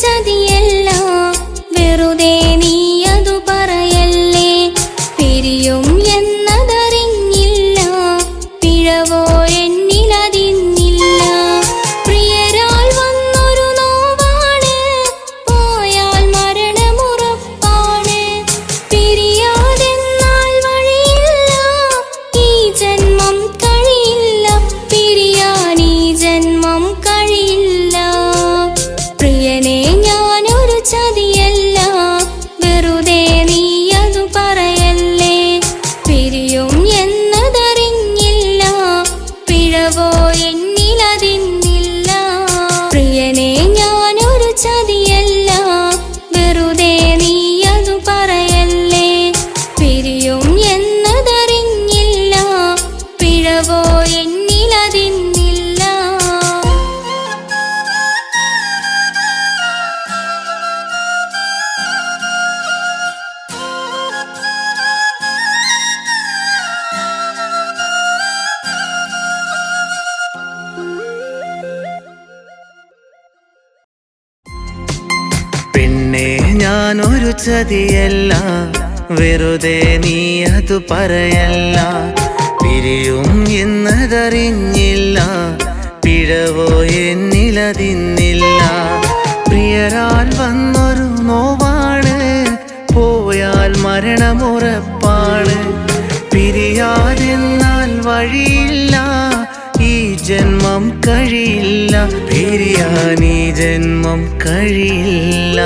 ചതിയല്ല വെറുതെ നീയതു പറയല്ലേ പിരിയും എന്നതറിഞ്ഞില്ല പിഴവോ എന്നിലതിന്നില്ല പ്രിയരാൽ വന്നൊരു നോവാണ് പോയാൽ മരണമുറപ്പാണ് പിരിയാതെന്നാൽ വഴിയില്ല ഈ ജന്മം കഴിയില്ല പിരിയാൻ ഈ ജന്മം കഴിയില്ല പ്രിയനെ ഞാനൊരു ചതിയല്ല വെറുതെ നീയതു പറയല്ലേ പിരിയും എന്നതറിഞ്ഞില്ല പിഴവോ എന്നിലതിന്നില്ല പ്രിയനെ ഞാനൊരു ചതിയല്ല വെറുതെ നീയതു പറയല്ലേ പിരിയും എന്നതറിഞ്ഞില്ല പിഴവോ എന്നിലതിന്നില്ല പിന്നെ ഞാനൊരു ചതിയല്ല വെറുതെ നീ അതു പറയല്ല പിരിയും എന്നതറിഞ്ഞില്ല പിഴവോ എന്നിലതിന്നില്ല പ്രിയരാൽ വന്നൊരു നോവാണ് പോയാൽ മരണമുറപ്പാണ് പിരിയാതെന്നാൽ വഴിയില്ല ഈ ജന്മം കഴിയില്ല പിരിയാൻ ഈ ജന്മം കഴിയില്ല